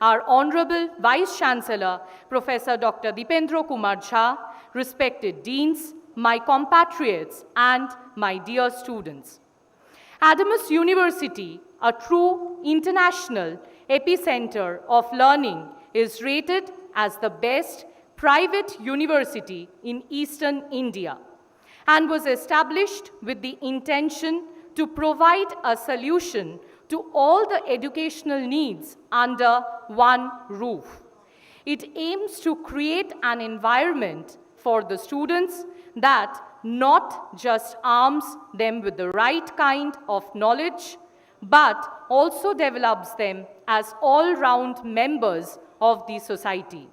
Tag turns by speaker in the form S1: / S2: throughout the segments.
S1: our Honorable Vice-Chancellor, Professor Dr. Dipendra Kumar Jha, respected deans, my compatriots, and my dear students. Adamas University, a true international epicenter of learning, is rated as the best private university in Eastern India and was established with the intention to provide a solution to all the educational needs under one roof. It aims to create an environment for the students that not just arms them with the right kind of knowledge, but also develops them as all-round members of the society.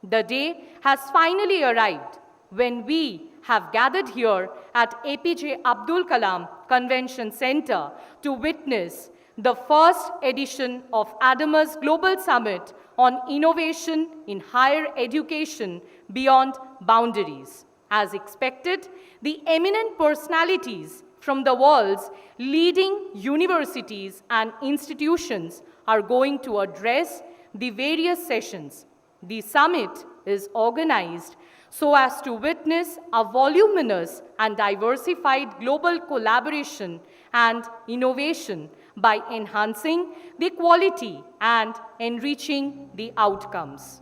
S1: The day has finally arrived when we have gathered here at APJ Abdul Kalam Convention Center to witness the first edition of Adamas Global Summit on Innovation in Higher Education Beyond Boundaries. As expected, the eminent personalities from the world's leading universities and institutions are going to address the various sessions. The summit is organized so as to witness a voluminous and diversified global collaboration and innovation by enhancing the quality and enriching the outcomes.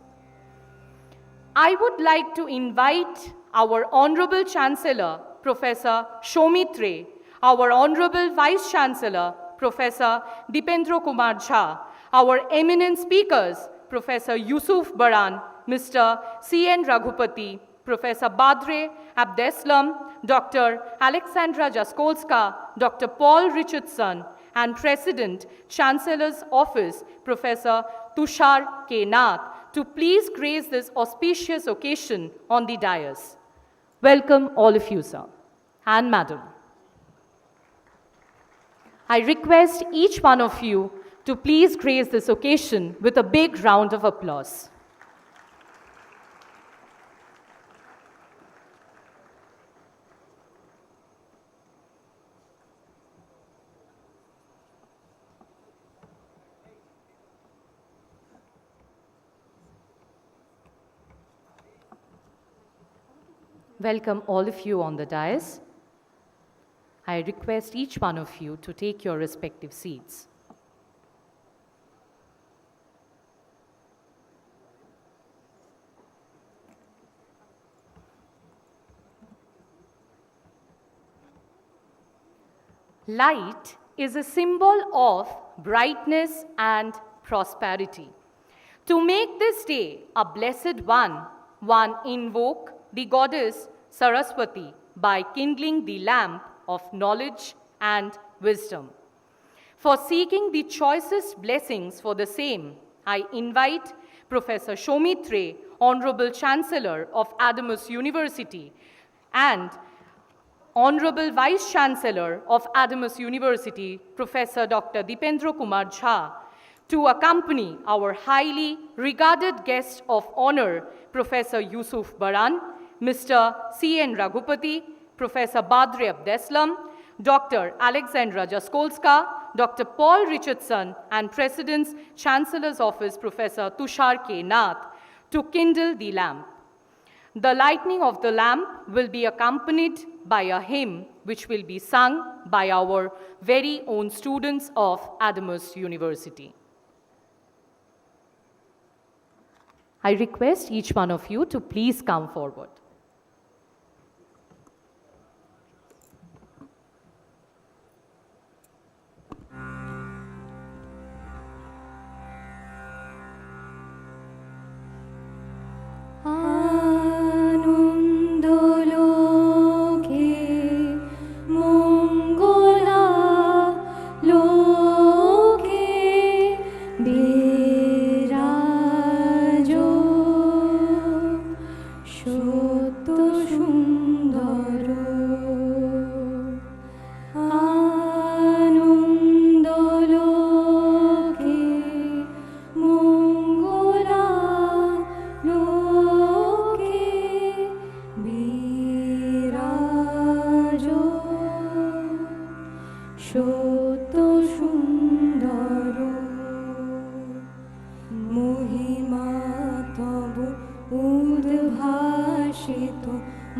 S1: I would like to invite our Honorable Chancellor, Professor Shomit Ray, our Honorable Vice Chancellor, Professor Dipendra Kumar Jha, our eminent speakers, Professor Yusuf Baran, Mr. C.N. Raghupati, Professor Badre Abdeslam, Dr. Alexandra Jaskolska, Dr. Paul Richardson, and President, Chancellor's Office, Professor Tushar K. Nath, to please grace this auspicious occasion on the dais. Welcome all of you, sir and madam. I request each one of you to please grace this occasion with a big round of applause. Welcome all of you on the dais. I request each one of you to take your respective seats. Light is a symbol of brightness and prosperity. To make this day a blessed one invoke the goddess Saraswati by kindling the lamp of knowledge and wisdom. For seeking the choicest blessings for the same, I invite Professor Shomit Ray, Honorable Chancellor of Adamas University, and Honorable Vice Chancellor of Adamas University, Professor Dr. Dipendra Kumar Jha, to accompany our highly regarded guest of honor, Professor Yusuf Baran, Mr. C.N. Raghupati, Professor Badre Abdeslam, Dr. Alexandra Jaskolska, Dr. Paul Richardson, and President's Chancellor's Office, Professor Tushar K. Nath, to kindle the lamp. The lighting of the lamp will be accompanied by a hymn which will be sung by our very own students of Adamas University. I request each one of you to please come forward.
S2: Sure.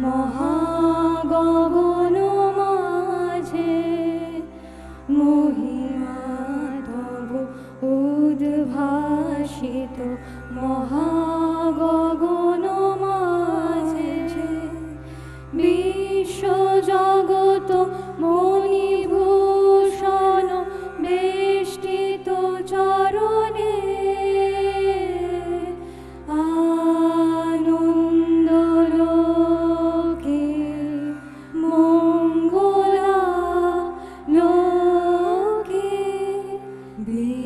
S2: মহাগগন মাঝে মহিমা তব উদ্ভাসিত মহাগগন মাঝে বিশ্বজগৎ মণিভূষণ বেষ্টিত চরণে আনন্দলোকে মঙ্গলা লোকে বিরাজ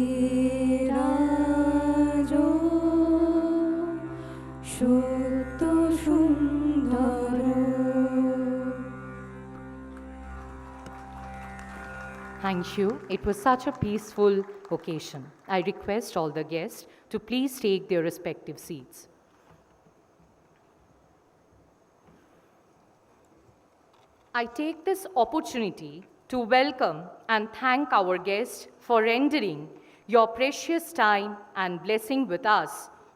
S2: সত্য সুন্দর।
S1: Thank you. It was such a peaceful occasion. I request all the guests to please take their respective seats. I take this opportunity to welcome and thank our guests for rendering your precious time and blessing with us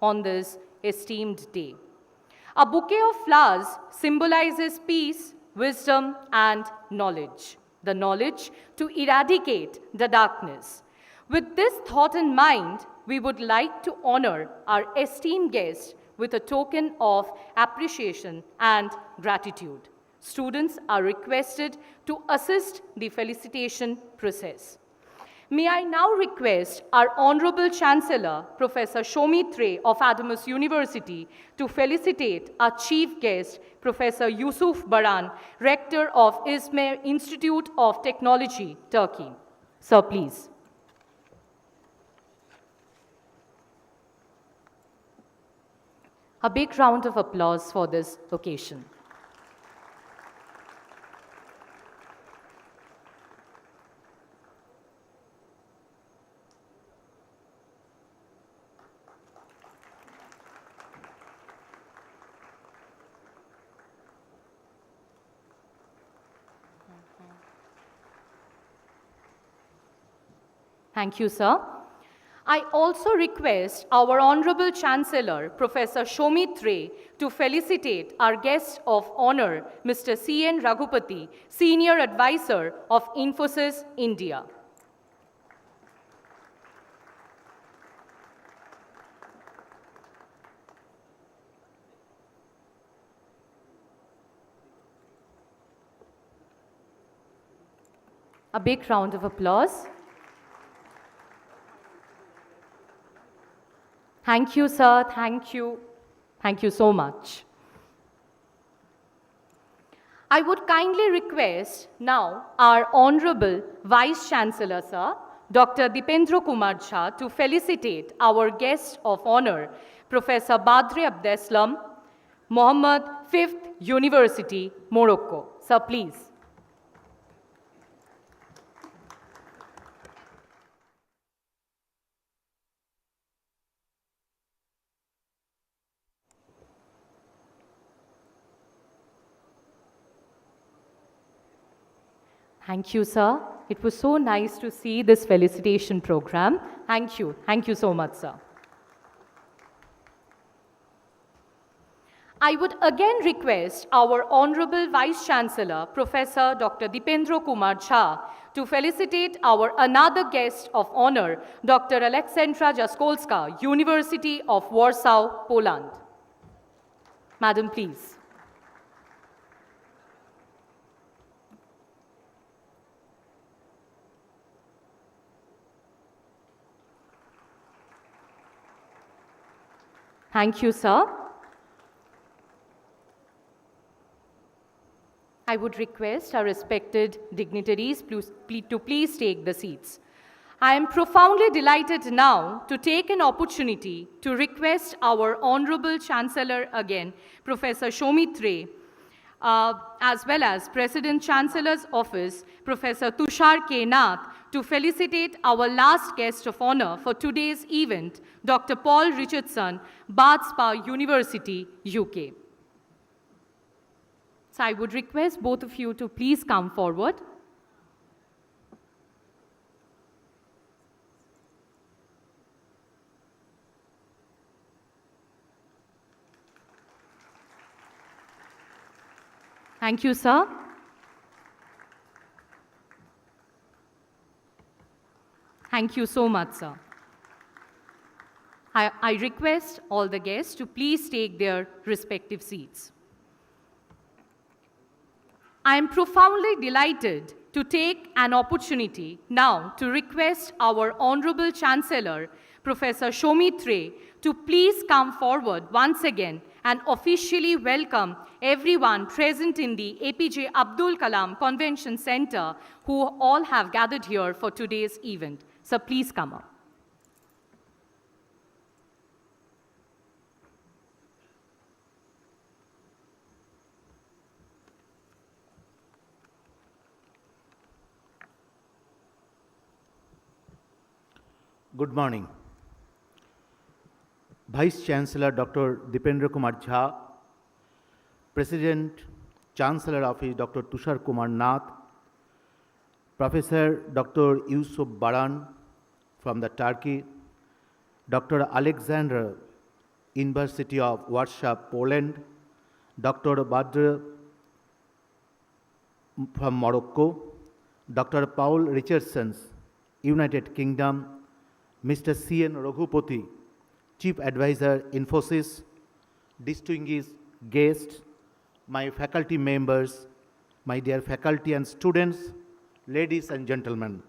S1: on this esteemed day. A bouquet of flowers symbolizes peace, wisdom, and knowledge. The knowledge to eradicate the darkness. With this thought in mind, we would like to honor our esteemed guests with a token of appreciation and gratitude. Students are requested to assist the felicitation process. May I now request our Honorable Chancellor, Professor Shomit Ray of Adamas University, to felicitate our Chief Guest, Professor Yusuf Baran, Rector of Izmir Institute of Technology, Turkey. Sir, please. A big round of applause for this occasion. Thank you, sir. I also request our Honorable Chancellor, Professor Shomit Ray, to felicitate our guest of honor, Mr. C.N. Raghupati, Senior Advisor of Infosys, India. A big round of applause. Thank you, sir. Thank you. Thank you so much. I would kindly request now our Honorable Vice Chancellor, sir, Dr. Dipendra Kumar Jha, to felicitate our guest of honor, Professor Badre Abdeslam, Mohammed, 5th University, Morocco. Sir, please. Thank you, sir. It was so nice to see this felicitation program. Thank you. Thank you so much, sir. I would again request our Honorable Vice Chancellor, Professor Dr. Dipendra Kumar Jha, to felicitate our another guest of honor, Dr. Aleksandra Jaskolska, University of Warsaw, Poland. Madam, please. Thank you, sir. I would request our respected dignitaries to please take the seats. I am profoundly delighted now to take an opportunity to request our Honorable Chancellor again, Professor Shomit Ray, as well as President Chancellor's Office, Professor Tushar K. Nath, to felicitate our last guest of honor for today's event, Dr. Paul Richardson, Bath Spa University, UK. So I would request both of you to please come forward. Thank you, sir. Thank you so much, sir. I request all the guests to please take their respective seats. I am profoundly delighted to take an opportunity now to request our Honorable Chancellor, Professor Shomit Ray, to please come forward once again and officially welcome everyone present in the APJ Abdul Kalam Convention Center who all have gathered here for today's event. So please come up.
S3: Good morning. Vice Chancellor Dr. Dipendra Kumar Jha, President, Chancellor Office Dr. Tushar Kumar Nath, Professor Dr. Yusuf Baran from the Turkey, Dr. Alexander, University of Warsaw, Poland, Dr. Badr from Morocco, Dr. Paul Richardson, United Kingdom, Mr. C.N. Raghupati, Chief Advisor, Infosys, distinguished guests, my faculty members, my dear faculty and students, ladies and gentlemen.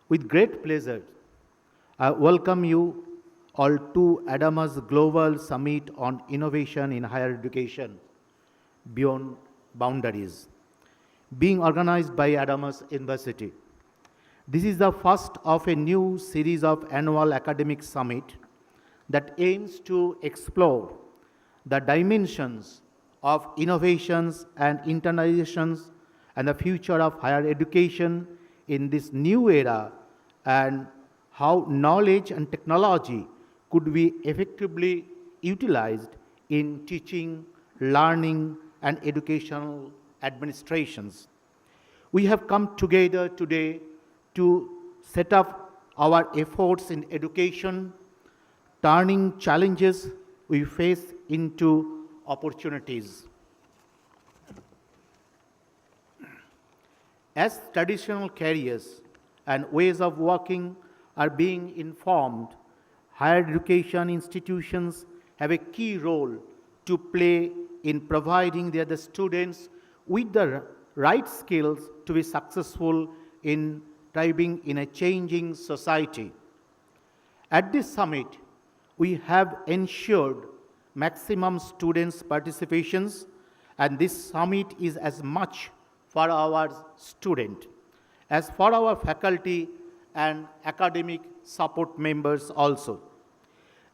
S3: With great pleasure, I welcome you all to Adamas Global Summit on Innovation in Higher Education Beyond Boundaries, being organized by Adamas University. This is the first of a new series of annual academic summit that aims to explore the dimensions of innovations and internalizations and the future of higher education in this new era and how knowledge and technology could be effectively utilized in teaching, learning, and educational administrations. We have come together today to set up our efforts in education, turning challenges we face into opportunities. As traditional careers and ways of working are being informed, higher education institutions have a key role to play in providing the students with the right skills to be successful in thriving in a changing society. At this summit, we have ensured maximum students' participations, and this summit is as much for our student as for our faculty and academic support members also.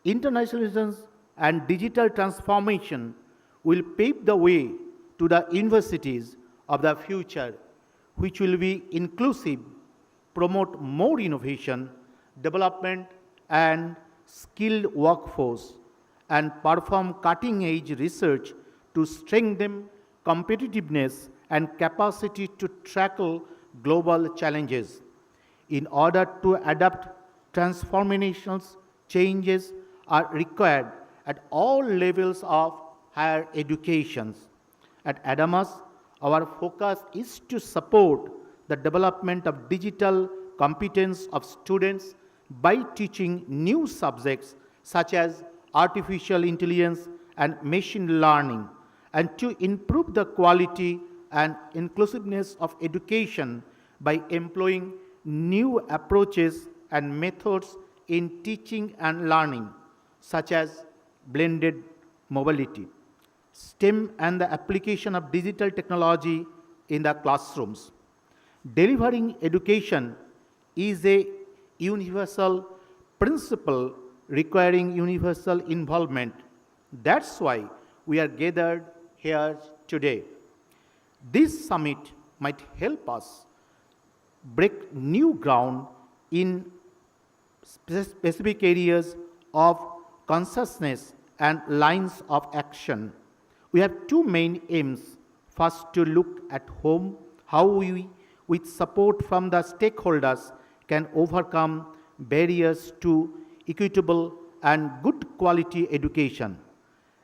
S3: Internationalization and digital transformation will pave the way to the universities of the future, which will be inclusive, promote more innovation, development, and skilled workforce, and perform cutting-edge research to strengthen competitiveness and capacity to tackle global challenges. In order to adapt, transformational changes are required at all levels of higher education. At Adamas, our focus is to support the development of digital competence of students by teaching new subjects such as artificial intelligence and machine learning, and to improve the quality and inclusiveness of education by employing new approaches and methods in teaching and learning, such as blended mobility, STEM, and the application of digital technology in the classrooms. Delivering education is a universal principle requiring universal involvement. That's why we are gathered here today. This summit might help us break new ground in specific areas of consciousness and lines of action. We have two main aims. First, to look at home, how we, with support from the stakeholders, can overcome barriers to equitable and good quality education.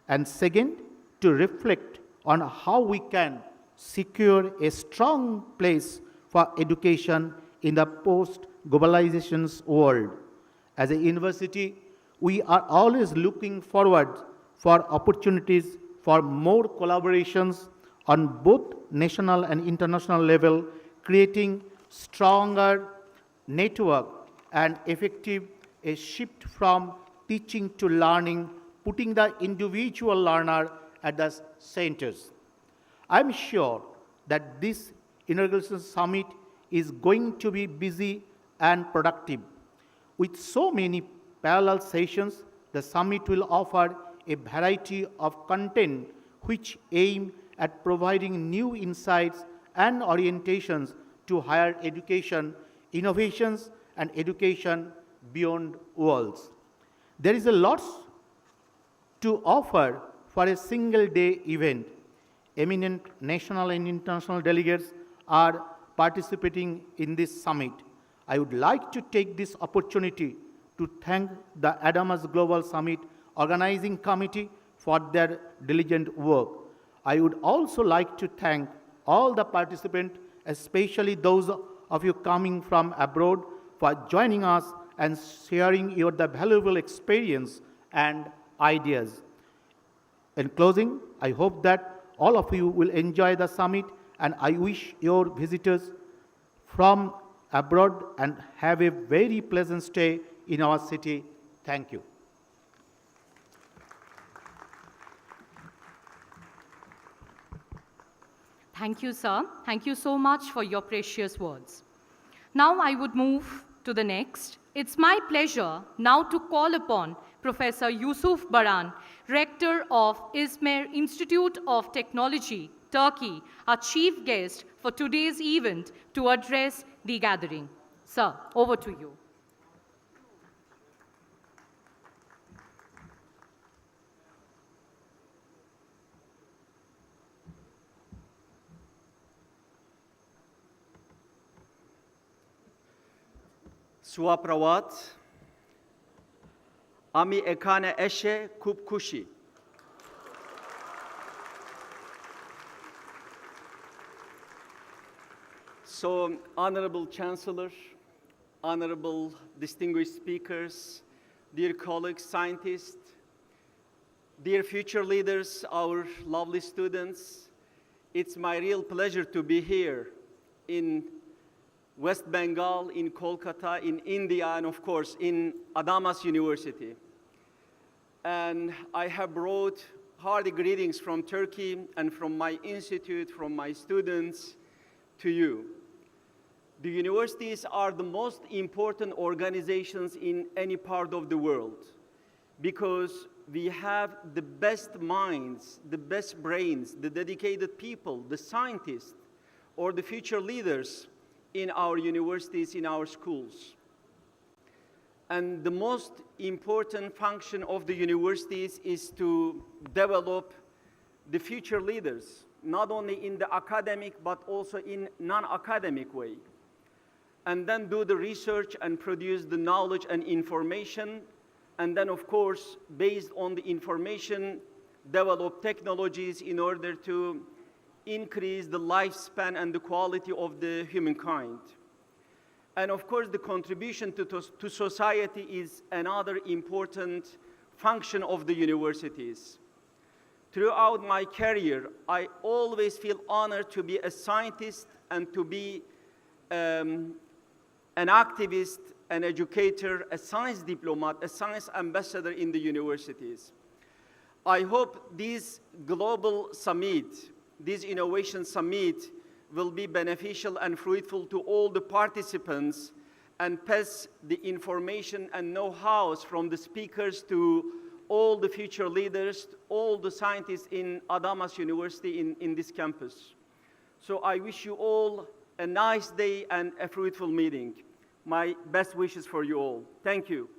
S3: And second, to reflect on how we can secure a strong place for education in the post-globalization world. As a university, we are always looking forward for opportunities for more collaborations on both national and international level, creating stronger network and effective a shift from teaching to learning, putting the individual learner at the centers. I'm sure that this inaugural summit is going to be busy and productive. With so many parallel sessions, the summit will offer a variety of content which aim at providing new insights and orientations to higher education, innovations, and education beyond walls. There is a lot to offer for a single day event. Eminent national and international delegates are participating in this summit. I would like to take this opportunity to thank the Adamas Global Summit Organizing Committee for their diligent work. I would also like to thank all the participants, especially those of you coming from abroad, for joining us and sharing the valuable experience and ideas. In closing, I hope that all of you will enjoy the summit, and I wish your visitors from abroad and have a very pleasant stay in our city. Thank you.
S1: Thank you, sir. Thank you so much for your precious words. Now I would move to the next. It's my pleasure now to call upon Professor Yusuf Baran, Rector of İzmir Institute of Technology, Turkey, our chief guest for today's event, to address the gathering. Sir, over to you.
S4: সুপ্রভাত, আমি এখানে এসে খুব খুশি। So, Honorable Chancellor, honorable distinguished speakers, dear colleagues, scientists, dear future leaders, our lovely students, it's my real pleasure to be here in West Bengal, in Kolkata, in India, and of course in Adamas University. And I have brought hearty greetings from Turkey and from my institute, from my students to you. The universities are the most important organizations in any part of the world because we have the best minds, the best brains, the dedicated people, the scientists, or the future leaders in our universities, in our schools. And the most important function of the universities is to develop the future leaders, not only in the academic, but also in non-academic way. And then do the research and produce the knowledge and information. And then, of course, based on the information, develop technologies in order to increase the lifespan and the quality of the humankind. And of course, the contribution to society is another important function of the universities. Throughout my career, I always feel honored to be a scientist and to be an activist, an educator, a science diplomat, a science ambassador in the universities. I hope this global summit, this innovation summit, will be beneficial and fruitful to all the participants and pass the information and know-hows from the speakers to all the future leaders, all the scientists in Adamas University in this campus. So I wish you all a nice day and a fruitful meeting. My best wishes for you all. Thank you.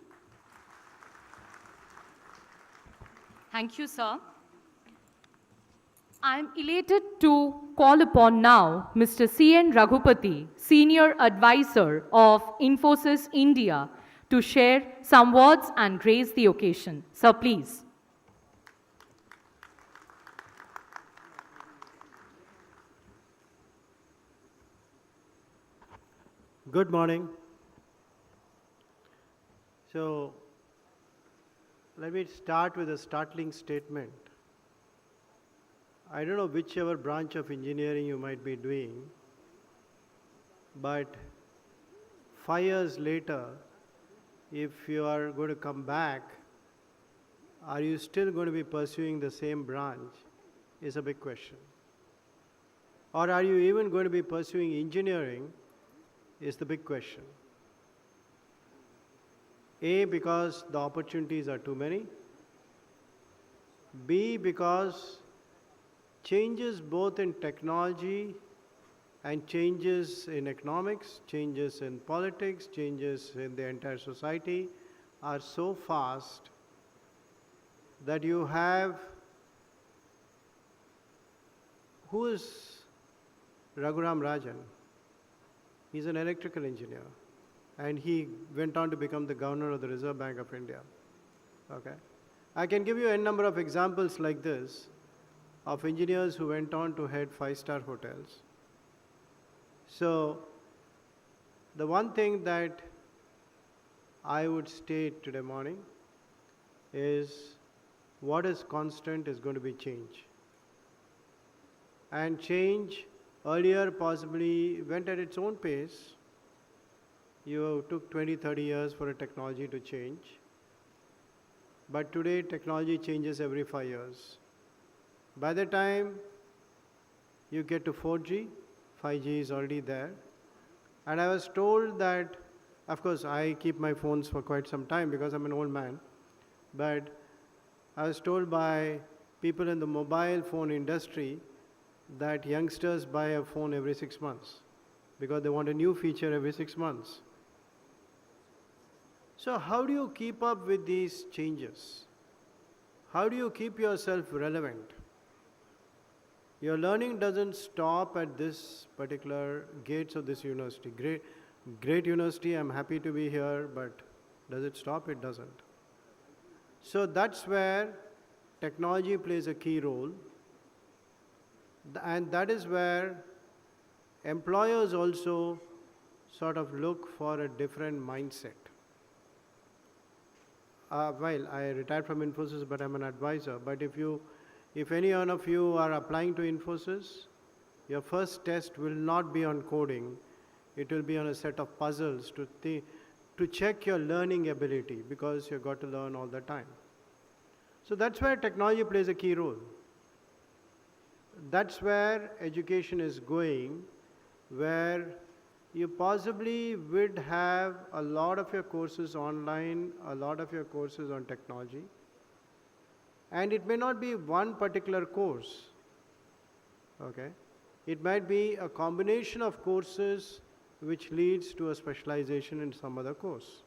S1: Thank you, sir. I'm elated to call upon now Mr. C.N. Raghupati, Senior Advisor of Infosys India, to share some words and grace the occasion. Sir, please.
S5: Good morning. So, let me start with a startling statement. I don't know whichever branch of engineering you might be doing, but 5 years later, if you are going to come back, are you still going to be pursuing the same branch? Is a big question. Or are you even going to be pursuing engineering? Is the big question. A, because the opportunities are too many. B, because changes both in technology and changes in economics, changes in politics, changes in the entire society are so fast that you have, who is Raghuram Rajan? He's an electrical engineer and he went on to become the governor of the Reserve Bank of India. Okay. I can give you a number of examples like this of engineers who went on to head 5-star hotels. So, the one thing that I would state today morning is what is constant is going to be change. And change earlier possibly went at its own pace. You took 20, 30 years for a technology to change. But today technology changes every 5 years. By the time you get to 4G, 5G is already there. And I was told that, of course, I keep my phones for quite some time because I'm an old man. But I was told by people in the mobile phone industry that youngsters buy a phone every 6 months because they want a new feature every 6 months. So how do you keep up with these changes? How do you keep yourself relevant? Your learning doesn't stop at this particular gates of this university. Great university, I'm happy to be here, but does it stop? It doesn't. So that's where technology plays a key role. And that is where employers also sort of look for a different mindset. Well, I retired from Infosys, but I'm an advisor. But if any one of you are applying to Infosys, your first test will not be on coding. It will be on a set of puzzles to check your learning ability because you've got to learn all the time. So that's where technology plays a key role. That's where education is going, where you possibly would have a lot of your courses online, a lot of your courses on technology, and it may not be one particular course, okay? It might be a combination of courses which leads to a specialization in some other course.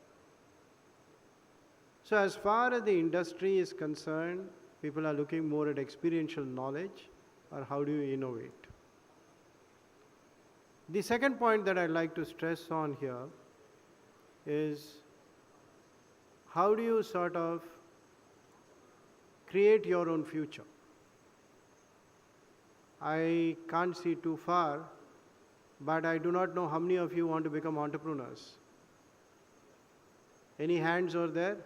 S5: So as far as the industry is concerned, people are looking more at experiential knowledge or how do you innovate. The second point that I'd like to stress on here is how do you sort of create your own future. I can't see too far, but I do not know how many of you want to become entrepreneurs. Any hands over there?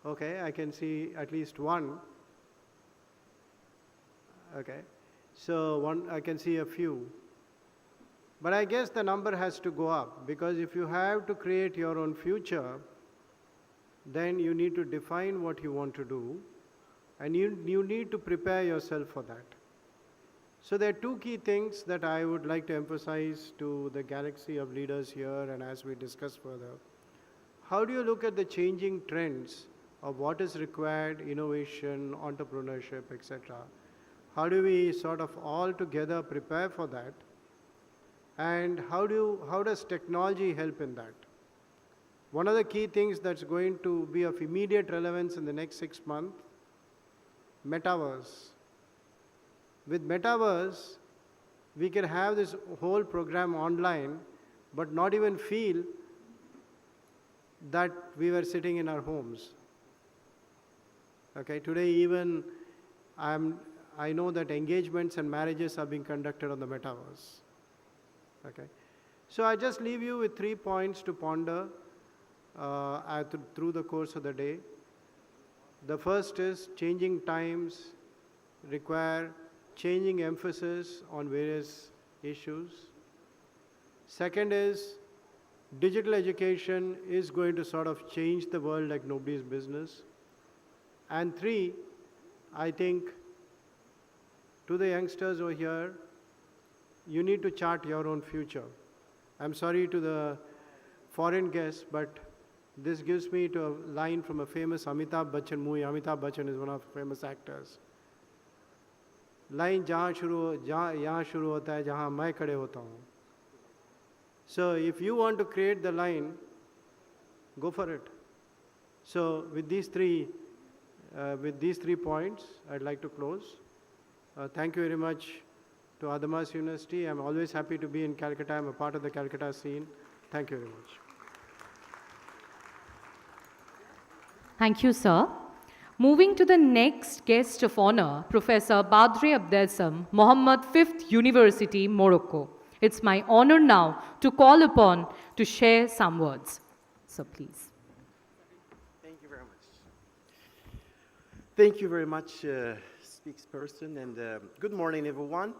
S5: Okay, I can see at least one. Okay, so I can see a few. But I guess the number has to go up because if you have to create your own future, then you need to define what you want to do and you need to prepare yourself for that. So there are two key things that I would like to emphasize to the galaxy of leaders here and as we discuss further. How do you look at the changing trends of what is required, innovation, entrepreneurship, etc.? How do we sort of all together prepare for that? And how does technology help in that? One of the key things that's going to be of immediate relevance in the next 6 months, metaverse. With metaverse, we can have this whole program online, but not even feel that we were sitting in our homes. Okay, today even I know that engagements and marriages are being conducted on the metaverse. Okay, So I just leave you with 3 points to ponder through the course of the day. The first is changing times require changing emphasis on various issues. Second is digital education is going to sort of change the world like nobody's business. And 3, I think to the youngsters over here, you need to chart your own future. I'm sorry to the foreign guests, but this gives me to a line from a famous Amitabh Bachchan movie. Amitabh Bachchan is one of the famous actors. Line यहाँ शुरू होता है जहाँ मैं खड़े होता हूँ. So if you want to create the line, go for it. So with these three points, I'd like to close. Thank you very much to Adamas University. I'm always happy to be in Calcutta. I'm a part of the Calcutta scene. Thank you very much.
S1: Thank you, sir. Moving to the next guest of honor, Professor Badre Abdelsam, Mohammed Fifth University, Morocco. It's my honor now to call upon to share some words. So please.
S6: Thank you very much. Thank you very much, speaksperson, and good morning, everyone.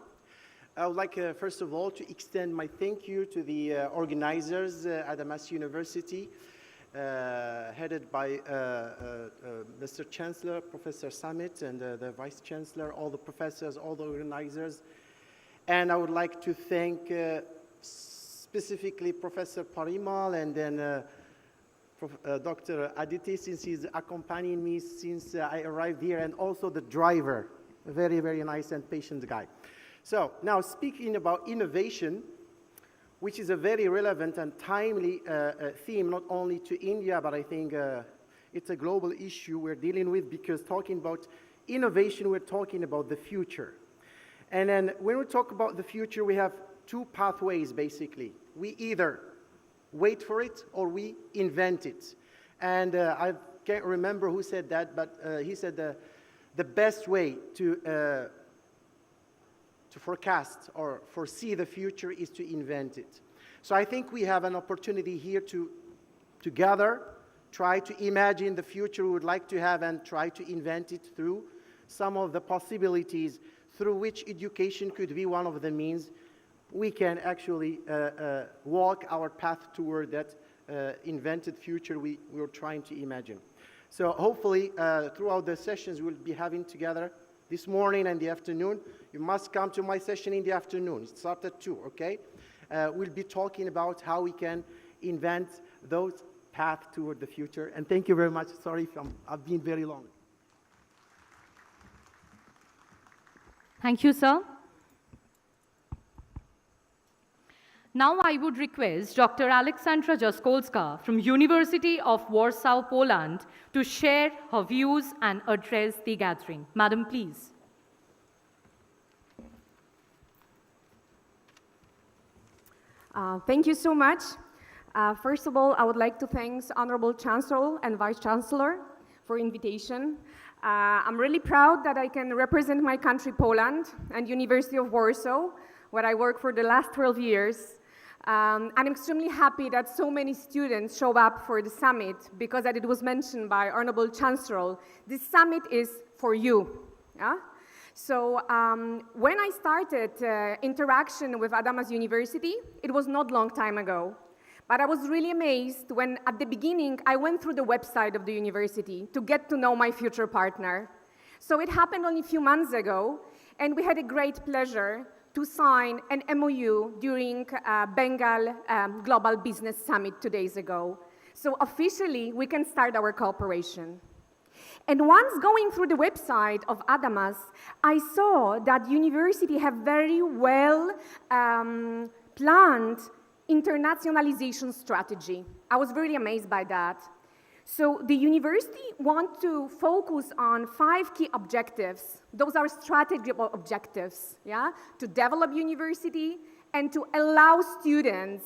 S6: I would like, first of all, to extend my thank you to the organizers, Adamas University, headed by Mr. Chancellor, Professor Samit, and the Vice Chancellor, all the professors, all the organizers. And I would like to thank specifically Professor Parimal and then Dr. Aditi, since he's accompanying me since I arrived here, and also the driver, a very, very nice and patient guy. So now speaking about innovation, which is a very relevant and timely theme, not only to India, but I think it's a global issue we're dealing with, because talking about innovation, we're talking about the future. And then when we talk about the future, we have 2 pathways, basically. We either wait for it or we invent it. And I can't remember who said that, but he said the best way to forecast or foresee the future is to invent it. So I think we have an opportunity here to together try to imagine the future we would like to have and try to invent it through some of the possibilities through which education could be one of the means we can actually walk our path toward that invented future we're trying to imagine. So hopefully throughout the sessions we'll be having together this morning and the afternoon. You must come to my session in the afternoon. It starts at 2, okay? We'll be talking about how we can invent those paths toward the future. And thank you very much. Sorry if I've been very long.
S1: Thank you, sir. Now I would request Dr. Aleksandra Jaskolska from University of Warsaw, Poland, to share her views and address the gathering. Madam, please.
S7: Thank you so much. First of all, I would like to thank Honorable Chancellor and Vice Chancellor for invitation. I'm really proud that I can represent my country, Poland, and University of Warsaw, where I work for the last 12 years. I'm extremely happy that so many students show up for the summit, because as it was mentioned by Honorable Chancellor, this summit is for you. Yeah? So when I started interaction with Adamas University, it was not long time ago. But I was really amazed when, at the beginning, I went through the website of the university to get to know my future partner. So it happened only a few months ago, and we had a great pleasure to sign an MOU during Bengal Global Business Summit 2 days ago. So officially, we can start our cooperation. And once going through the website of Adamas, I saw that university have very well planned internationalization strategy. I was really amazed by that. So the university wants to focus on 5 key objectives. Those are strategic objectives, yeah? To develop university and to allow students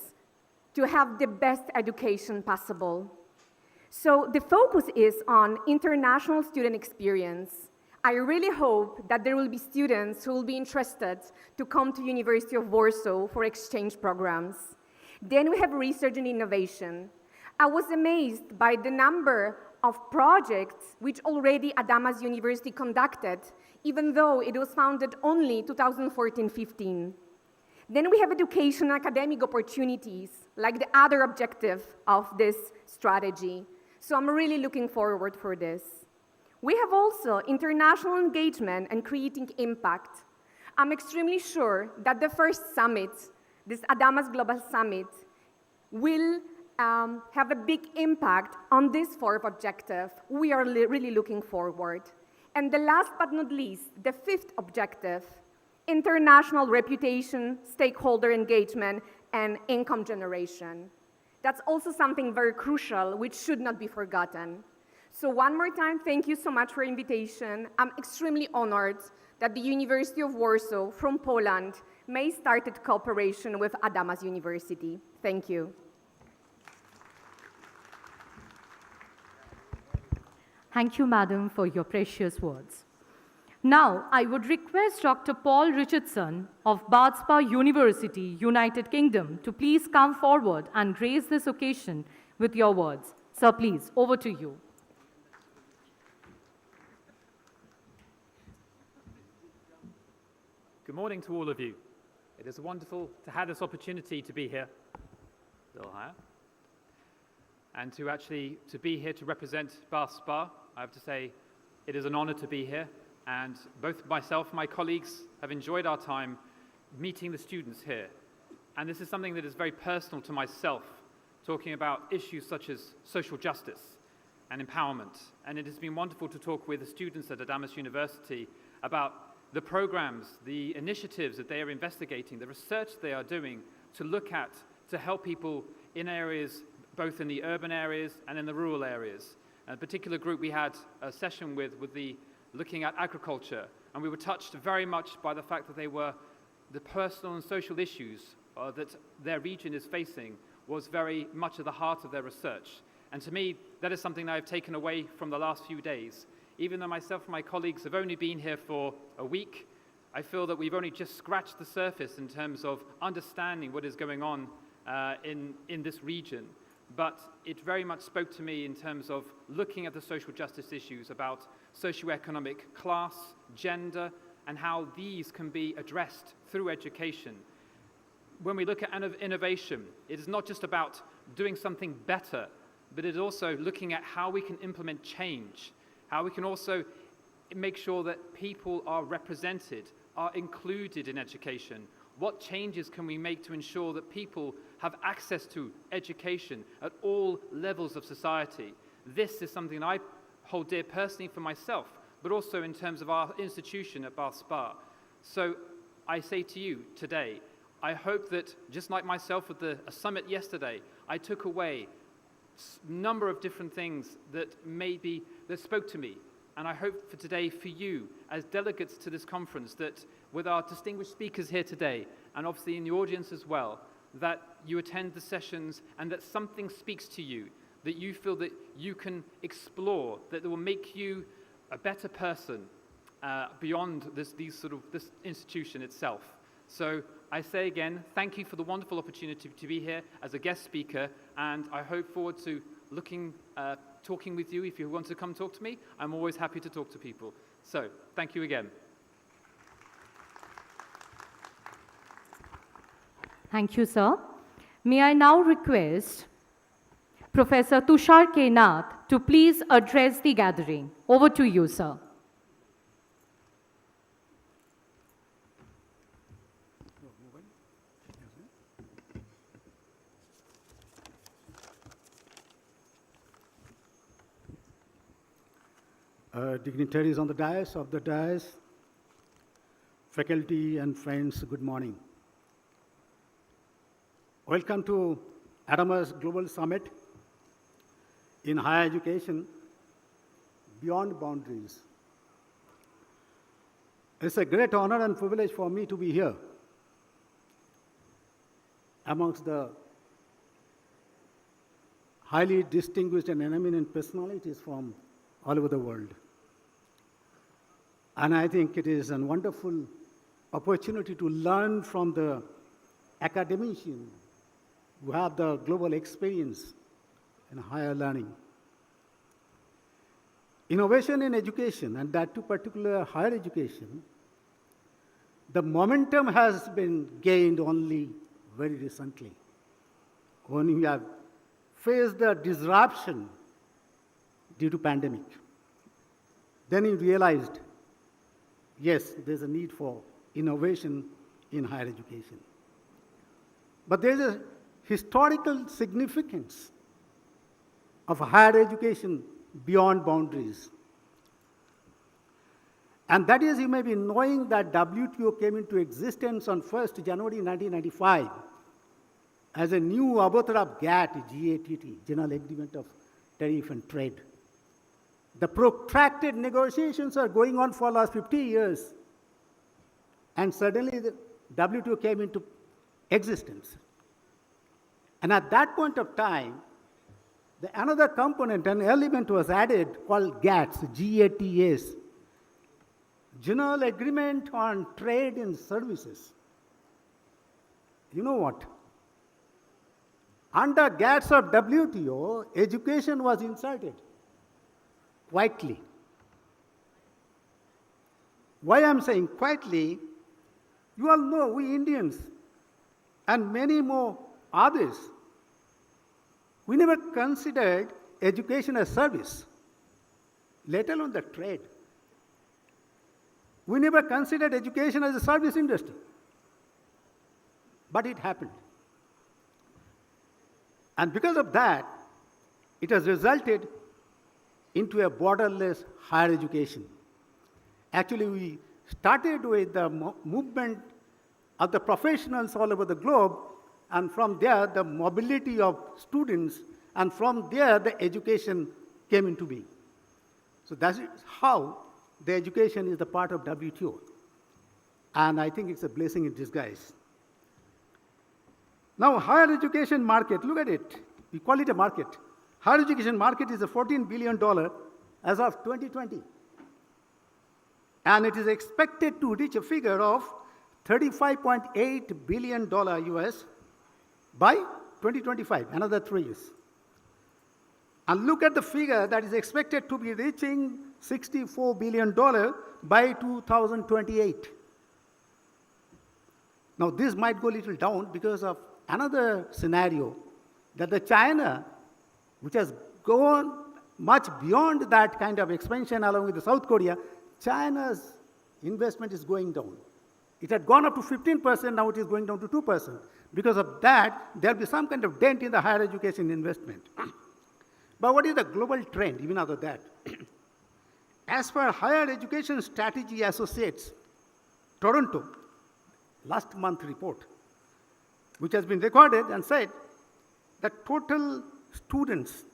S7: to have the best education possible. So the focus is on international student experience. I really hope that there will be students who will be interested to come to University of Warsaw for exchange programs. Then we have research and innovation. I was amazed by the number of projects which already Adamas University conducted, even though it was founded only 2014-15. Then we have education and academic opportunities, like the other objective of this strategy. So I'm really looking forward for this. We have also international engagement and creating impact. I'm extremely sure that the first summit, this Adamas Global Summit, will have a big impact on this fourth objective. We are really looking forward. And the last but not least, the fifth objective, international reputation, stakeholder engagement, and income generation. That's also something very crucial, which should not be forgotten. So one more time, thank you so much for your invitation. I'm extremely honored that the University of Warsaw from Poland may started cooperation with Adamas University. Thank you.
S1: Thank you, madam, for your precious words. Now, I would request Dr. Paul Richardson of Bath Spa University, United Kingdom, to please come forward and grace this occasion with your words. Sir, please, over to you.
S8: Good morning to all of you. It is wonderful to have this opportunity to be here. A little higher. And to be here to represent Bath Spa. I have to say, it is an honor to be here. And both myself and my colleagues have enjoyed our time meeting the students here. And this is something that is very personal to myself, talking about issues such as social justice and empowerment. And it has been wonderful to talk with the students at Adamas University about the programs, the initiatives that they are investigating, the research they are doing to look at, to help people in areas, both in the urban areas and in the rural areas. A particular group we had a session with looking at agriculture, and we were touched very much by the fact that the personal and social issues that their region is facing was very much at the heart of their research. And to me, that is something that I've taken away from the last few days. Even though myself and my colleagues have only been here for a week, I feel that we've only just scratched the surface in terms of understanding what is going on in this region. But it very much spoke to me in terms of looking at the social justice issues about socioeconomic class, gender, and how these can be addressed through education. When we look at innovation, it is not just about doing something better, but it is also looking at how we can implement change, how we can also make sure that people are represented, are included in education. What changes can we make to ensure that people have access to education at all levels of society? This is something I hold dear personally for myself, but also in terms of our institution at Bath Spa. So I say to you today, I hope that just like myself with a summit yesterday, I took away a number of different things that spoke to me. And I hope for today, for you, as delegates to this conference, that with our distinguished speakers here today, and obviously in the audience as well, that you attend the sessions and that something speaks to you, that you feel that you can explore, that will make you a better person beyond this institution itself. So I say again, thank you for the wonderful opportunity to be here as a guest speaker, and I hope forward to talking with you. If you want to come talk to me, I'm always happy to talk to people. So thank you again.
S1: Thank you, sir. May I now request Professor Tushar K. Nath to please address the gathering. Over to you, sir.
S9: Dignitaries on the dais, faculty and friends, good morning. Welcome to Adamas Global Summit in Higher Education Beyond Boundaries. It's a great honor and privilege for me to be here amongst the highly distinguished and eminent personalities from all over the world. And I think it is a wonderful opportunity to learn from the academicians, who have the global experience in higher learning. Innovation in education, and that too particular higher education, the momentum has been gained only very recently. When we have faced the disruption due to pandemic, then we realized, yes, there's a need for innovation in higher education. But there's a historical significance of higher education beyond boundaries. And that is, you may be knowing that WTO came into existence on 1st January 1995 as a new avatar of GATT, G-A-T-T, General Agreement of Tariff and Trade. The protracted negotiations are going on for the last 50 years. And suddenly the WTO came into existence. And at that point of time, another component, an element was added called GATS, G-A-T-S, General Agreement on Trade in Services. You know what? Under GATS of WTO, education was inserted quietly. Why I'm saying quietly, you all know we Indians and many more others, we never considered education as service, let alone the trade. We never considered education as a service industry. But it happened. And because of that, it has resulted into a borderless higher education. Actually, we started with the movement of the professionals all over the globe, and from there, the mobility of students, and from there, the education came into being. So that's how the education is the part of WTO. And I think it's a blessing in disguise. Now, higher education market, look at it. We call it a market. Higher education market is a $14 billion as of 2020. And it is expected to reach a figure of $35.8 billion US by 2025, another 3 years. And look at the figure that is expected to be reaching $64 billion by 2028. Now, this might go a little down because of another scenario, that the China, which has gone much beyond that kind of expansion along with the South Korea, China's investment is going down. It had gone up to 15%, now it is going down to 2%. Because of that, there will be some kind of dent in the higher education investment. But what is the global trend, even other that? As per Higher Education Strategy Associates, Toronto, last month report, which has been recorded and said that total students,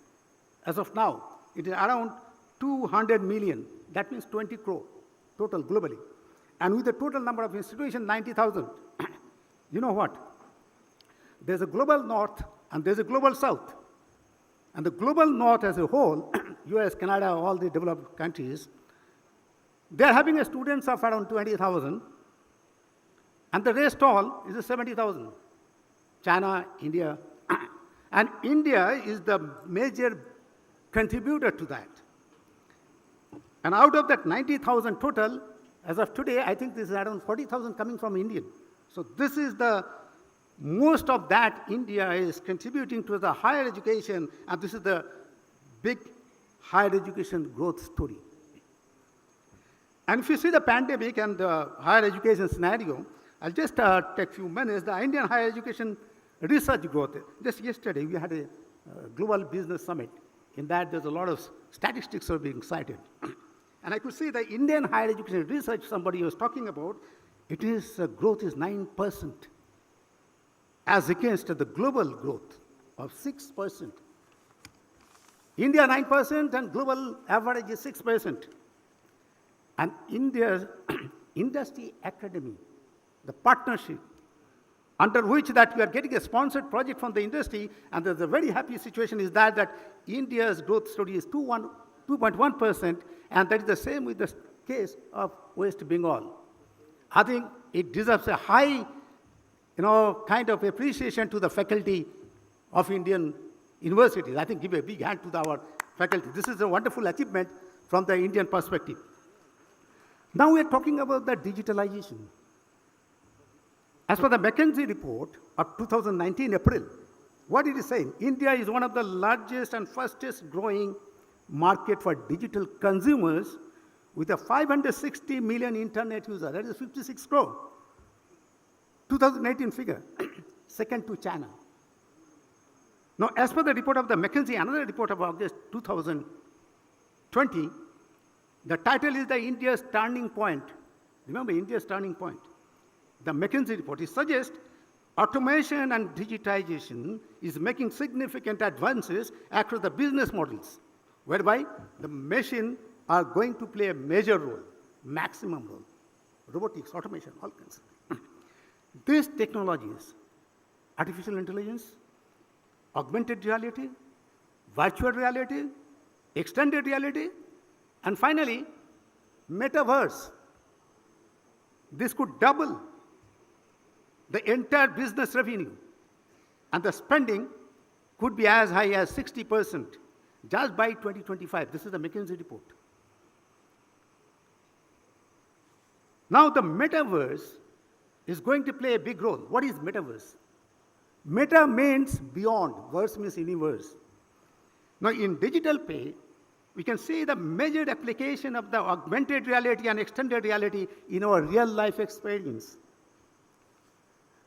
S9: as of now, it is around 200 million. That means 20 crore total globally. And with the total number of institutions, 90,000. You know what? There's a global north and there's a global south. And the global north as a whole, US, Canada, all the developed countries, they're having a students of around 20,000. And the rest all is 70,000. China, India. And India is the major contributor to that. And out of that 90,000 total, as of today, I think this is around 40,000 coming from Indian. So this is the, most of that India is contributing to the higher education, and this is the big higher education growth story. And if you see the pandemic and the higher education scenario, I'll just take a few minutes. The Indian higher education research growth. Just yesterday, we had a global business summit. In that, there's a lot of statistics are being cited. And I could see the Indian higher education research somebody was talking about, it is, growth is 9%, as against the global growth of 6%. India 9% and global average is 6%. And India's industry academy, the partnership, under which that we are getting a sponsored project from the industry, and there's a very happy situation is that India's growth story is 2.1%, and that is the same with the case of West Bengal. I think it deserves a high, kind of appreciation to the faculty of Indian universities. I think give a big hand to our faculty. This is a wonderful achievement from the Indian perspective. Now we are talking about the digitalization. As per the McKinsey report of 2019 April, what it is saying, India is one of the largest and fastest growing market for digital consumers with a 560 million internet user, that is 56 crore. 2018 figure, second to China. Now, as per the report of the McKinsey, another report of August 2020, the title is the India's Turning Point. Remember, India's Turning Point. The McKinsey report, it suggests automation and digitization is making significant advances across the business models, whereby the machine are going to play a major role, maximum role. Robotics, automation, all kinds. These technologies, artificial intelligence, augmented reality, virtual reality, extended reality, and finally, metaverse. This could double the entire business revenue, and the spending could be as high as 60% just by 2025. This is the McKinsey report. Now, the metaverse is going to play a big role. What is metaverse? Meta means beyond, verse means universe. Now, in digital pay, we can see the major application of the augmented reality and extended reality in our real life experience.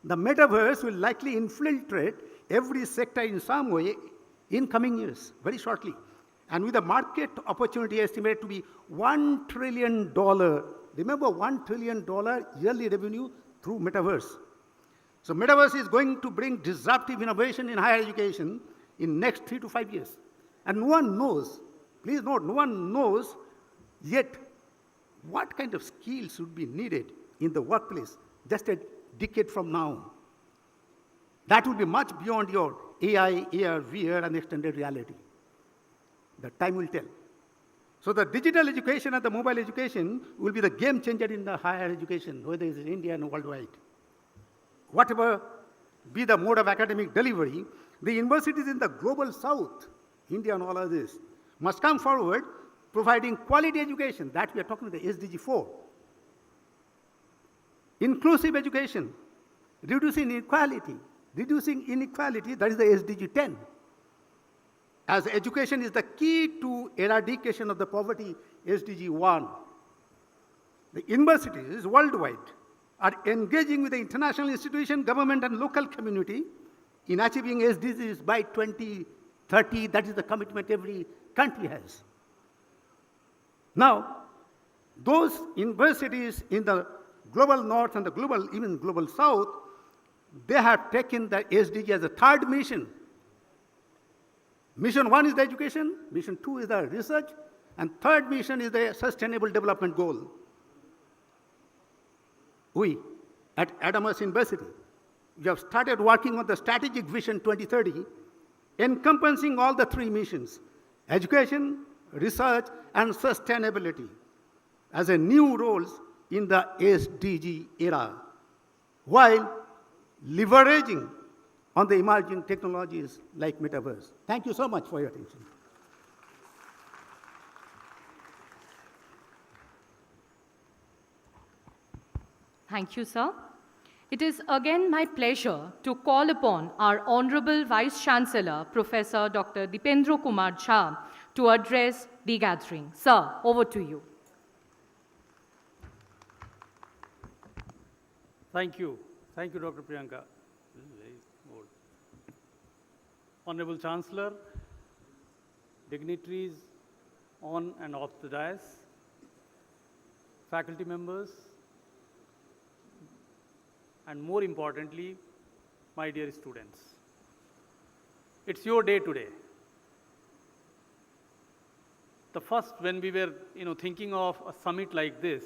S9: The metaverse will likely infiltrate every sector in some way in coming years, very shortly. And with the market opportunity estimated to be $1 trillion, remember $1 trillion yearly revenue through metaverse. So metaverse is going to bring disruptive innovation in higher education in next 3 to 5 years. And no one knows, please note, no one knows yet what kind of skills would be needed in the workplace just a decade from now. That will be much beyond your AI, AR, VR, and extended reality. The time will tell. So the digital education and the mobile education will be the game changer in the higher education, whether it's in India and worldwide. Whatever be the mode of academic delivery, the universities in the global south, India and all of this, must come forward providing quality education. That we are talking about the SDG 4. Inclusive education, reducing inequality. Reducing inequality, that is the SDG 10. As education is the key to eradication of the poverty, SDG 1. The universities worldwide are engaging with the international institution, government, and local community in achieving SDGs by 2030. That is the commitment every country has. Now, those universities in the global north and the global, even global south, they have taken the SDG as a third mission. Mission 1 is the education, mission 2 is the research, and third mission is the sustainable development goal. We, at Adamas University, we have started working on the strategic vision 2030, encompassing all the three missions, education, research, and sustainability, as a new roles in the SDG era, while leveraging on the emerging technologies like metaverse. Thank you so much for your attention.
S1: Thank you, sir. It is again my pleasure to call upon our Honorable Vice Chancellor, Professor Dr. Dipendra Kumar Jha, to address the gathering. Sir, over to you.
S10: Thank you. Thank you, Dr. Priyanka. This is very old. Honorable Chancellor, dignitaries on and off the dais, faculty members, and more importantly, my dear students. It's your day today. The first, when we were thinking of a summit like this,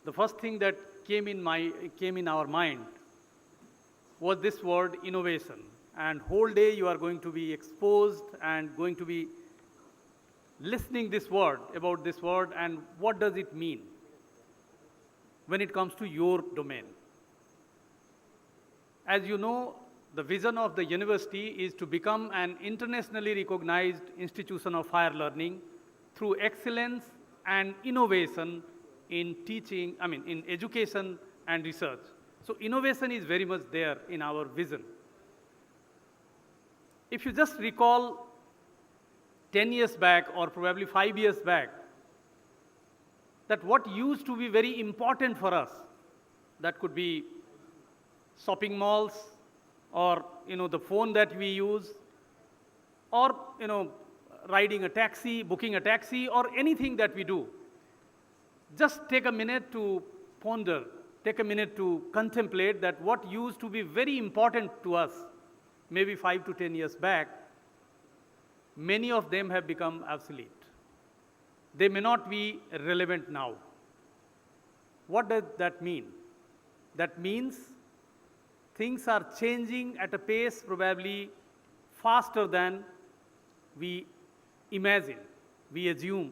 S10: the first thing that came in our mind was this word innovation. And whole day you are going to be exposed and going to be listening about this word and what does it mean when it comes to your domain. As you know, the vision of the university is to become an internationally recognized institution of higher learning through excellence and innovation in teaching, in education and research. So innovation is very much there in our vision. If you just recall 10 years back or probably 5 years back, that what used to be very important for us, that could be shopping malls, or the phone that we use, or riding a taxi, booking a taxi, or anything that we do. Just take a minute to ponder, take a minute to contemplate that what used to be very important to us maybe 5 to 10 years back, many of them have become obsolete. They may not be relevant now. What does that mean? That means things are changing at a pace probably faster than we imagine, we assume.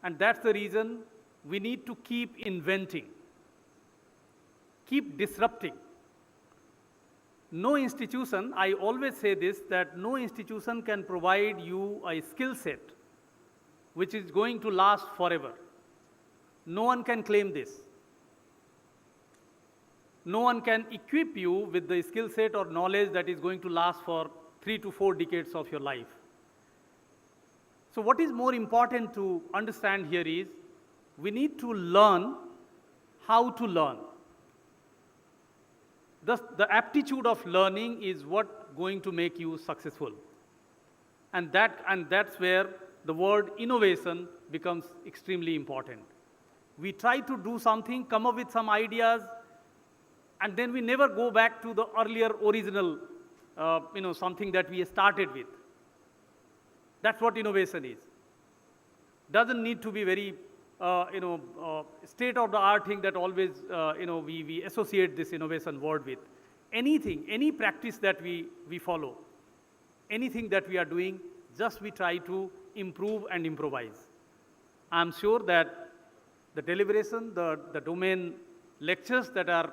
S10: And that's the reason we need to keep inventing, keep disrupting. No institution, I always say this, that no institution can provide you a skill set which is going to last forever. No one can claim this. No one can equip you with the skill set or knowledge that is going to last for 3 to 4 decades of your life. So what is more important to understand here is we need to learn how to learn. Thus, the aptitude of learning is what going to make you successful. And that's where the word innovation becomes extremely important. We try to do something, come up with some ideas, and then we never go back to the earlier original, something that we started with. That's what innovation is. Doesn't need to be very, state-of-the-art thing that always, we associate this innovation word with. Anything, any practice that we follow, anything that we are doing, just we try to improve and improvise. I'm sure that the deliberation, the domain lectures that are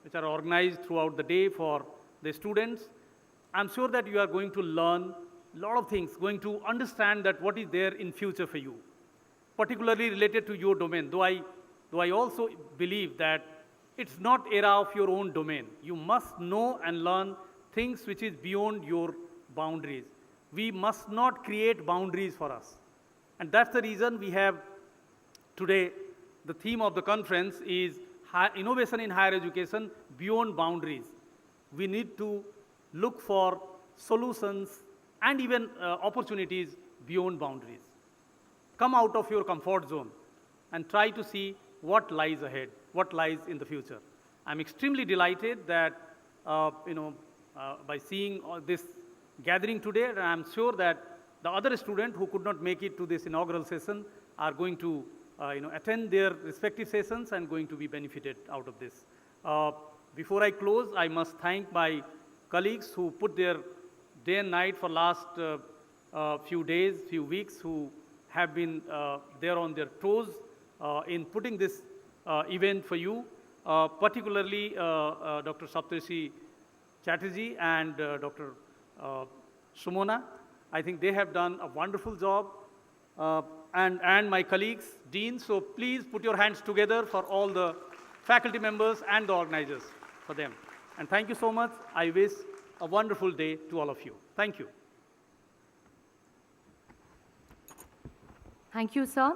S10: which are organized throughout the day for the students, I'm sure that you are going to learn a lot of things, going to understand that what is there in future for you, particularly related to your domain. Though I also believe that it's not era of your own domain. You must know and learn things which is beyond your boundaries. We must not create boundaries for us. And that's the reason we have today, the theme of the conference is innovation in higher education beyond boundaries. We need to look for solutions and even opportunities beyond boundaries. Come out of your comfort zone and try to see what lies ahead, what lies in the future. I'm extremely delighted that, by seeing this gathering today, and I'm sure that the other students who could not make it to this inaugural session are going to attend their respective sessions and going to be benefited out of this. Before I close, I must thank my colleagues who put their day and night for last few days, few weeks, who have been there on their toes in putting this event for you, particularly Dr. Saptarshi Chatterjee and Dr. Sumona. I think they have done a wonderful job. And my colleagues, deans, so please put your hands together for all the faculty members and the organizers for them. And thank you so much. I wish a wonderful day to all of you. Thank you.
S1: Thank you, sir.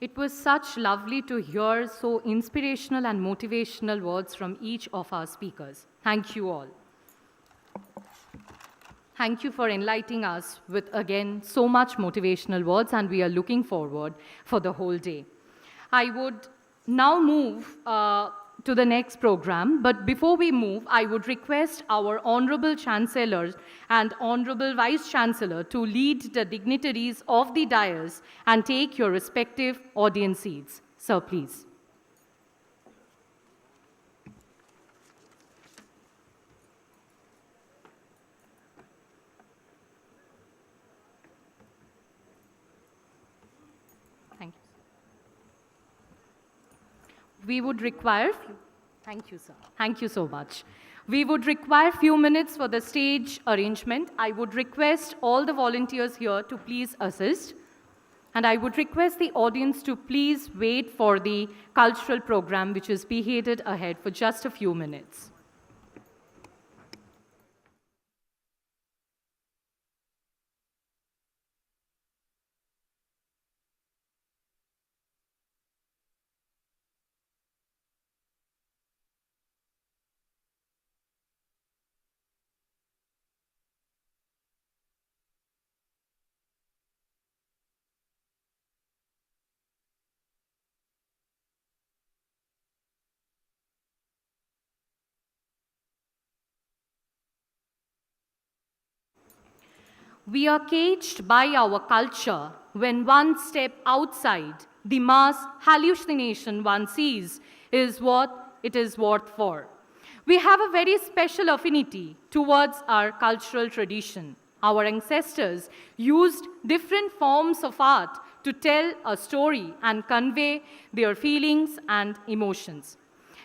S1: It was such lovely to hear so inspirational and motivational words from each of our speakers. Thank you all. Thank you for enlightening us with, again, so much motivational words, and we are looking forward for the whole day. I would now move to the next program, but before we move, I would request our Honorable Chancellor and Honorable Vice Chancellor to lead the dignitaries of the dais and take your respective audience seats. Sir, please. Thank you. We would require, thank you, sir. Thank you so much. We would require few minutes for the stage arrangement. I would request all the volunteers here to please assist. And I would request the audience to please wait for the cultural program which is beheaded ahead for just a few minutes. We are caged by our culture when one step outside the mass hallucination one sees is what it is worth for. We have a very special affinity towards our cultural tradition. Our ancestors used different forms of art to tell a story and convey their feelings and emotions.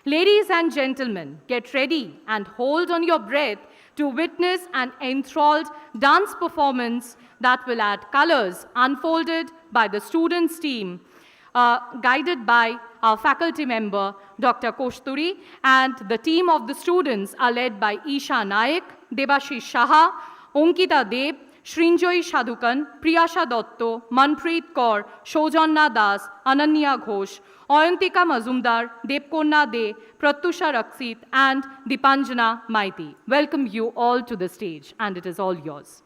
S1: Ladies and gentlemen, get ready and hold on your breath to witness an enthralled dance performance that will add colors unfolded by the students' team, guided by our faculty member, Dr. Koshturi, and the team of the students are led by Isha Naik, Debashish Shaha, Onkita Deb, Shrinjoy Sadhukan, Priyasha Dotto, Manpreet Kaur, Shojonna Das, Ananya Ghosh, Oyantika Mazumdar, Depkonna De, Pratyusha Raksit, and Dipanjana Maiti. Welcome you all to the stage, and it is all yours.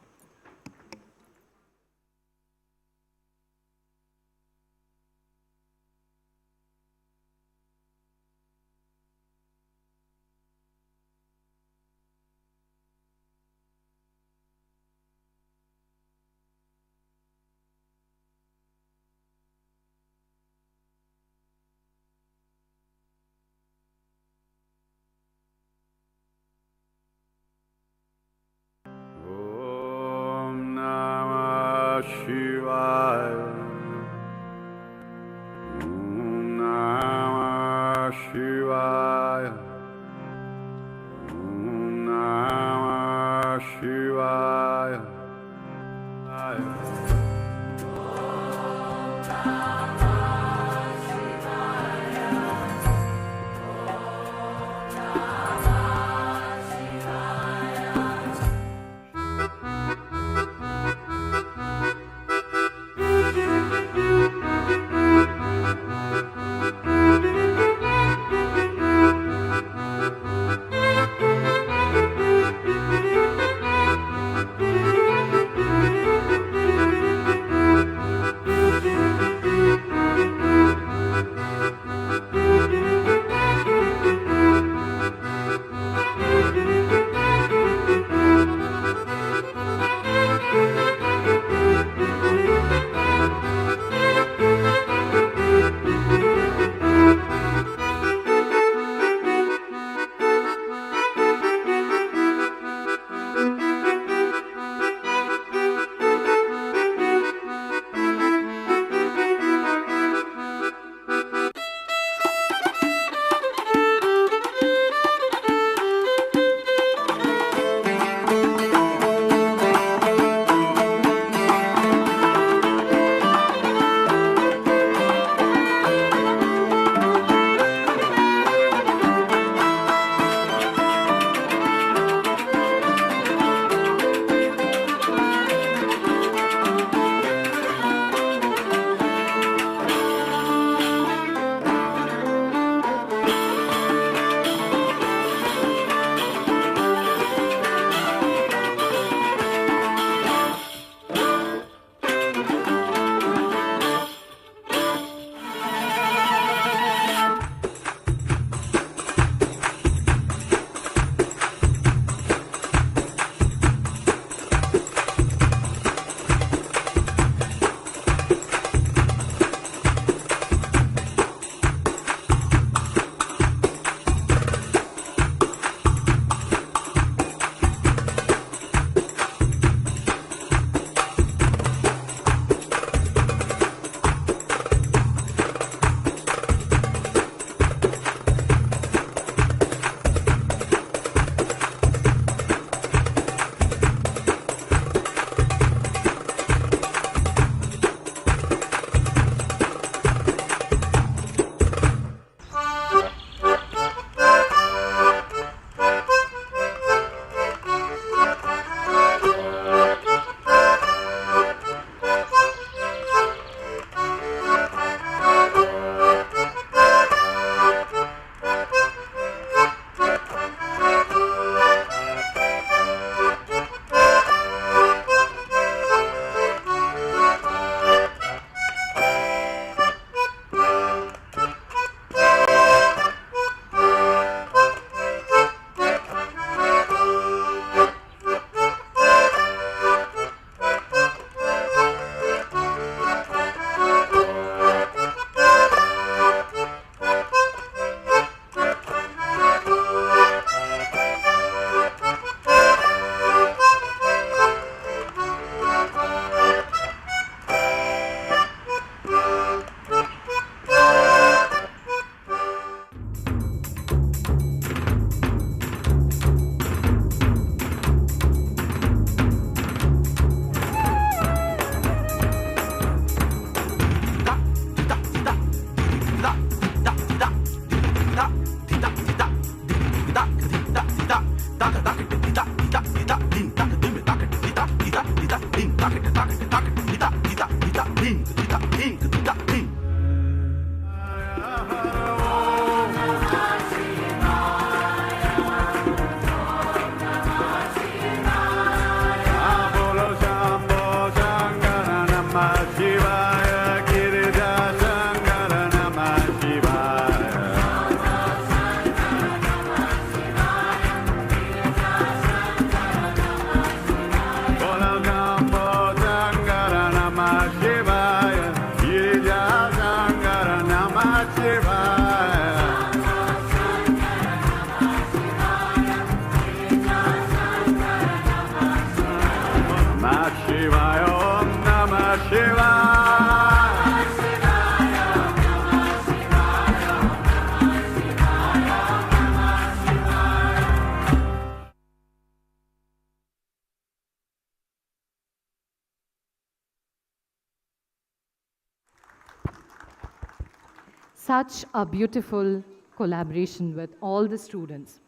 S1: Such a beautiful collaboration with all the students.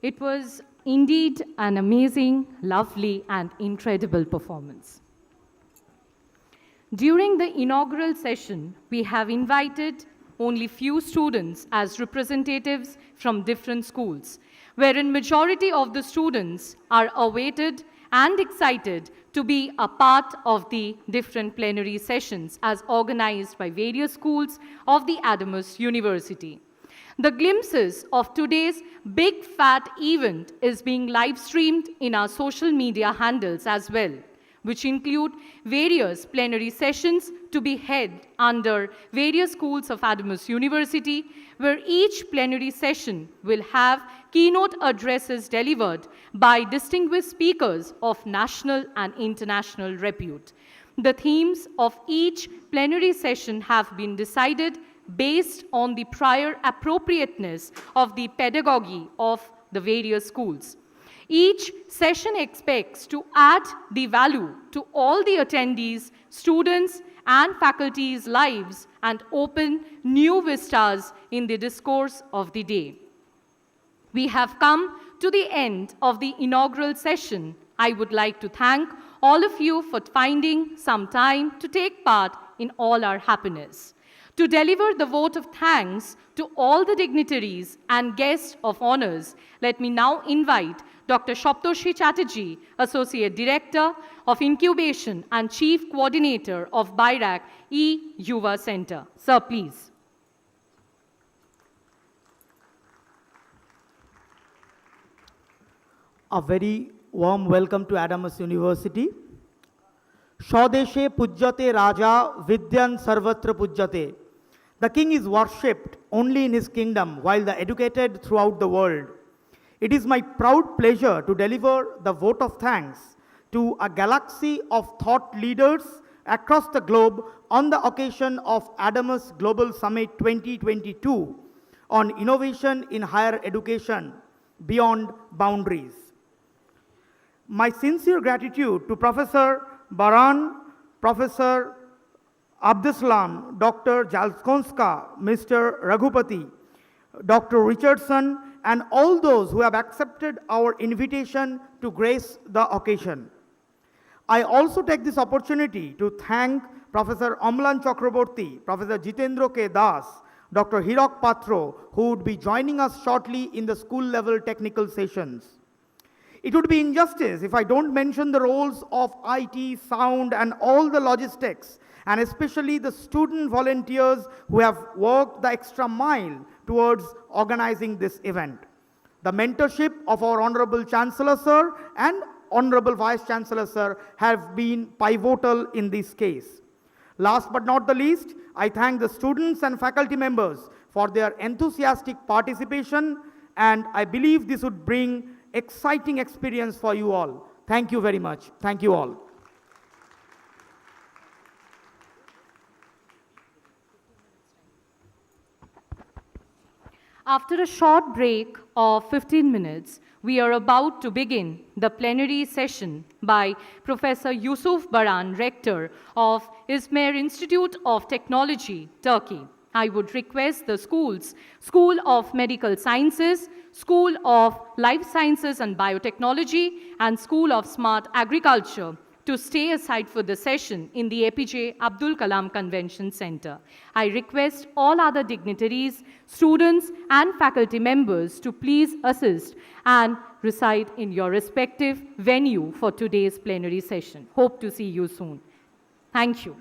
S1: It was indeed an amazing, lovely, and incredible performance. During the inaugural session, we have invited only few students as representatives from different schools, wherein majority of the students are awaited and excited to be a part of the different plenary sessions as organized by various schools of the Adamas University. The glimpses of today's big fat event is being live streamed in our social media handles as well, which include various plenary sessions to be held under various schools of Adamas University, where each plenary session will have keynote addresses delivered by distinguished speakers of national and international repute. The themes of each plenary session have been decided based on the prior appropriateness of the pedagogy of the various schools. Each session expects to add the value to all the attendees, students, and faculty's lives and open new vistas in the discourse of the day. We have come to the end of the inaugural session. I would like to thank all of you for finding some time to take part in all our happiness. To deliver the vote of thanks to all the dignitaries and guests of honors, let me now invite Dr. Shoptoshi Chatterjee, Associate Director of Incubation and Chief Coordinator of BIRAC E-Yuva Center. Sir, please.
S11: A very warm welcome to Adamas University. Swadeshe Pujyate Raja Vidyan Sarvatra Pujyate. The king is worshipped only in his kingdom, while the educated throughout the world. It is my proud pleasure to deliver the vote of thanks to a galaxy of thought leaders across the globe on the occasion of Adamas Global Summit 2022 on innovation in higher education beyond boundaries. My sincere gratitude to Professor Baran, Professor Abdussalam, Dr. Jalskonska, Mr. Raghupati, Dr. Richardson, and all those who have accepted our invitation to grace the occasion. I also take this opportunity to thank Professor Amlan Chakraborty, Professor Jitendra K. Das, Dr. Hirak Patro, who would be joining us shortly in the school-level technical sessions. It would be injustice if I don't mention the roles of IT, sound, and all the logistics, and especially the student volunteers who have worked the extra mile towards organizing this event. The mentorship of our Honorable Chancellor Sir and Honorable Vice Chancellor Sir have been pivotal in this case. Last but not the least, I thank the students and faculty members for their enthusiastic participation, and I believe this would bring exciting experience for you all. Thank you very much. Thank you all.
S1: After a short break of 15 minutes, we are about to begin the plenary session by Professor Yusuf Baran, Rector of Izmir Institute of Technology, Turkey. I would request the schools, School of Medical Sciences, School of Life Sciences and Biotechnology, and School of Smart Agriculture to stay aside for the session in the APJ Abdul Kalam Convention Center. I request all other dignitaries, students, and faculty members to please assist and reside in your respective venue for today's plenary session. Hope to see you soon. Thank you.